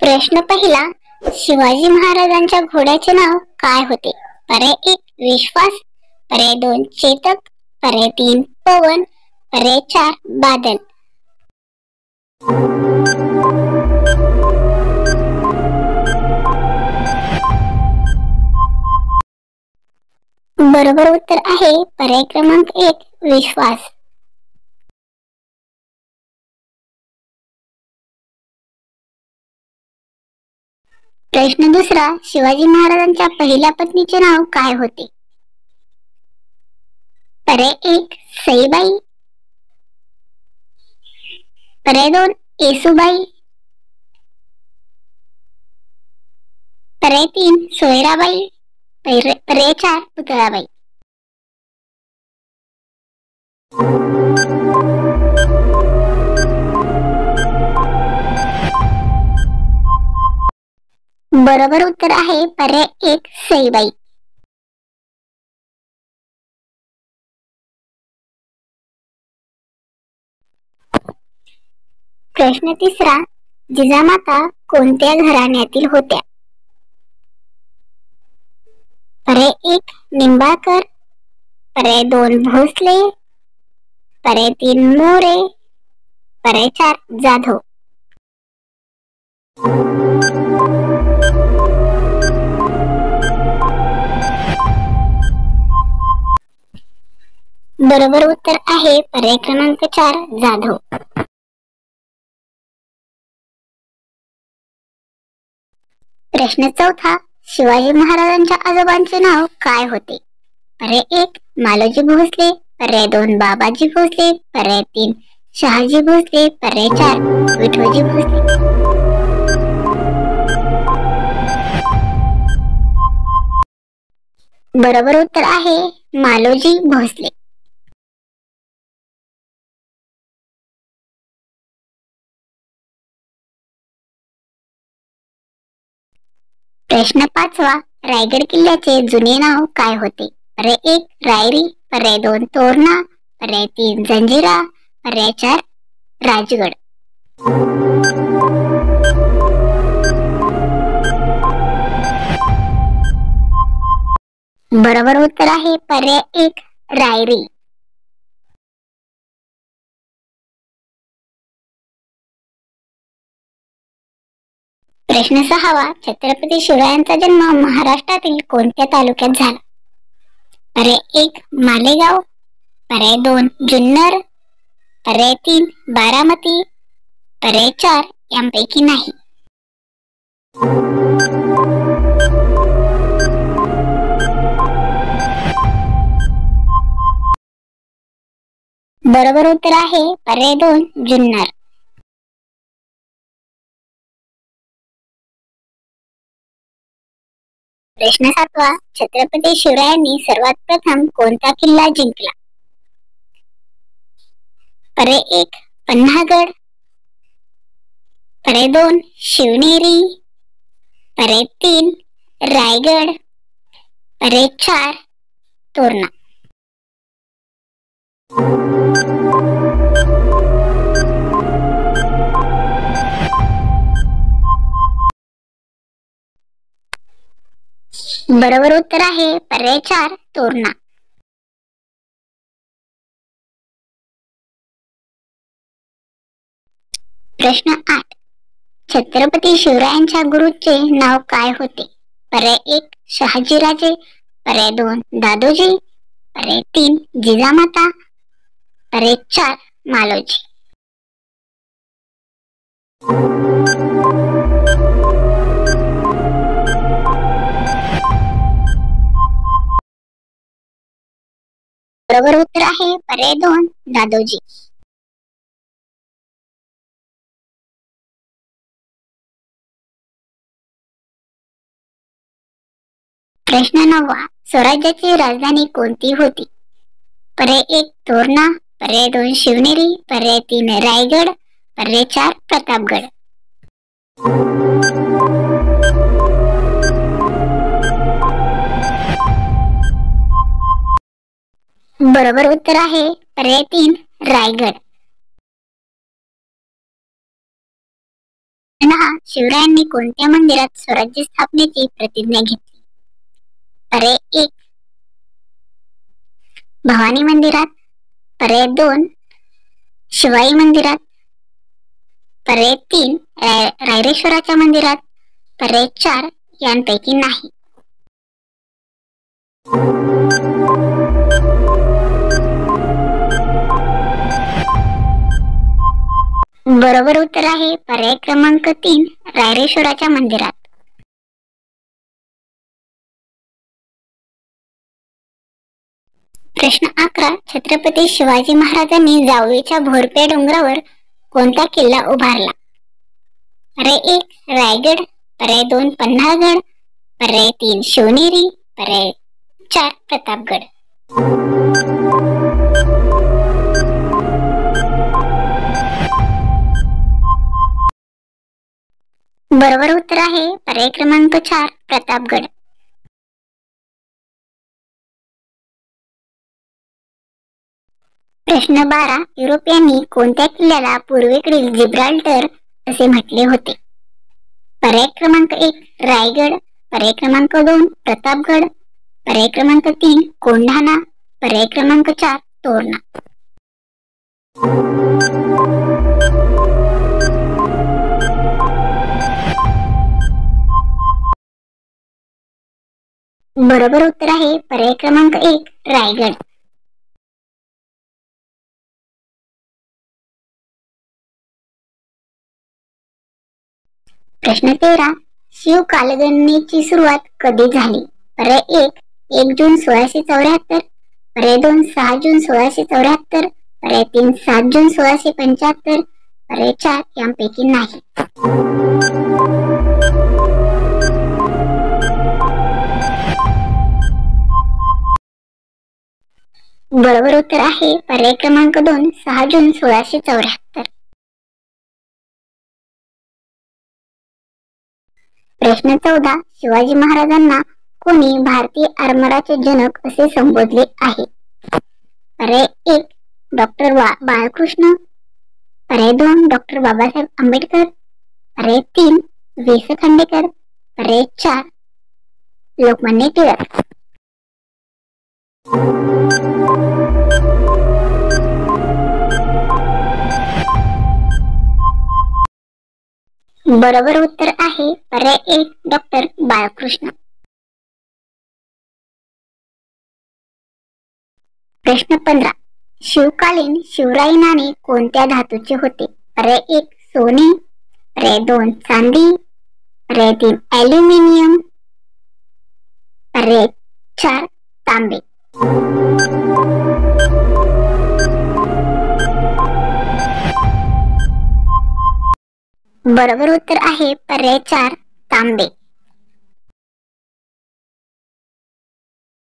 प्रश्न पहिला, शिवाजी महाराजांच्या घोड्याचे नाव काय होते? पर्याय 1 विश्वास, पर्याय 2 चेतक, पर्याय 3 पवन, पर्याय 4 बादल. बरोबर उत्तर आहे पर्याय क्रमांक 1 विश्वास. प्रश्न दुसरा, शिवाजी महाराजांच्या पहिल्या पत्नीचे नाव काय होते? पर्याय 1 सईबाई, पर्याय 2 येसुबाई, पर्याय 3 सोयराबाई, पर्याय 4 पुतळाबाई. बरोबर उत्तर आहे पर्याय 1 सईबाई. प्रश्न तिसरा, जिजामाता कोणत्या घराण्यातील होत्या? पर्याय 1 निंबाळकर, पर्याय 2 भोसले, पर्याय 3 मोरे, पर्याय 4 जाधव. बरोबर उत्तर आहे पर्याय क्रमांक 4 जाधव. प्रश्न चौथा, शिवाजी महाराजांच्या आजोबांचे नाव काय होते? पर्याय 1 मालोजी भोसले, पर्याय 2 बाबाजी भोसले, पर्याय 3 शहाजी भोसले, पर्याय 4 विठोजी भोसले. बरोबर उत्तर आहे मालोजी भोसले. प्रश्न पाचवा, रायगड किल्ल्याचे जुने नाव काय होते? पर्याय 1 रायरी, पर्याय 2 तोरणा, पर्याय 3 जंजिरा, पर्याय 4 राजगड. बरोबर उत्तर आहे पर्याय 1 रायरी. प्रश्न सहावा, छत्रपती शिवरायांचा जन्म महाराष्ट्रातील कोणत्या तालुक्यात झाला? पर्याय 1 मालेगाव, पर्याय 2 जुन्नर, पर्याय 3 बारामती, पर्याय 4 यांपैकी नाही. बरोबर उत्तर आहे पर्याय 2 जुन्नर. प्रश्न सातवा, छत्रपती शिवरायांनी सर्वात प्रथम कोणता किल्ला जिंकला? पर्याय 1 पन्हागड, पर्याय 2 शिवनेरी, पर्याय 3 रायगड, पर्याय 4 तोरणा. बरोबर उत्तर आहे पर्याय 4 तोरणा. प्रश्न 8, छत्रपती शिवरायांच्या गुरुचे नाव काय होते? पर्याय 1 शहाजीराजे, पर्याय 2 दादोजी, पर्याय 3 जिजामाता, पर्याय 4 मालोजी. बरोबर उत्तर आहे पर्याय 2 दादोजी. प्रश्न 9, स्वराज्याची राजधानी कोणती होती? पर्याय 1 तोरणा, पर्याय 2 शिवनेरी, पर्याय 3 रायगड, पर्याय 4 प्रतापगड. बरोबर उत्तर आहे पर्याय 3 रायगड. शिवरायांनी कोणत्या मंदिरात स्वराज्य स्थापनेची प्रतिज्ञा घेतली? पर्याय 1 भवानी मंदिरात, पर्याय 2 शिवाई मंदिरात, पर्याय 3 रायरेश्वराच्या मंदिरात, पर्याय 4 यांपैकी नाही. बरोबर उत्तर आहे पर्याय क्रमांक 3 रायरेश्वराच्या मंदिरात. प्रश्न 11 छत्रपती शिवाजी महाराजांनी जावळीच्या भोरप्या डोंगरावर कोणता किल्ला उभारला? पर्याय 1 रायगड, पर्याय 2 पन्हाळगड, पर्याय 3 शिवनेरी, पर्याय 4 प्रतापगड. बरोबर उत्तर आहे पर्याय क्रमांक 4 प्रतापगड. प्रश्न 12 युरोपियांनी कोणत्या किल्ल्याला पूर्वेकडील जिब्राल्टर असे म्हटले होते? पर्याय क्रमांक 1 रायगड, पर्याय क्रमांक 2 प्रतापगड, पर्याय क्रमांक 3 कोंढाणा, पर्याय क्रमांक 4 तोरणा. बरोबर उत्तर आहे पर्याय क्रमांक 1 रायगड. प्रश्न 13 शिव कालगणनेची सुरुवात कधी झाली? पर्याय 1 जून 1674, पर्याय 2 6 जून 1674, पर्याय 3 7 जून 1675, पर्याय 4 यांपैकी नाही. बरोबर उत्तर आहे पर्याय क्रमांक 2 6 जून 1674. प्रश्न 14 शिवाजी महाराजांना कोणी भारतीय आरमाराचे जनक असे संबोधले आहे? पर्याय 1 डॉक्टर बाळकृष्ण, पर्याय 2 डॉक्टर बाबासाहेब आंबेडकर, पर्याय 3 वि. स. खांडेकर, पर्याय 4 लोकमान्य टिळक. बरोबर उत्तर आहे पर्याय 1 डॉक्टर बाळकृष्ण. प्रश्न 15 शिवकालीन शिवराई नाणे कोणत्या धातूचे होते? पर्याय 1 सोने, पर्याय 2 चांदी, पर्याय 3 ॲल्युमिनियम, पर्याय 4 तांबे. बरोबर उत्तर आहे पर्याय 4 तांबे.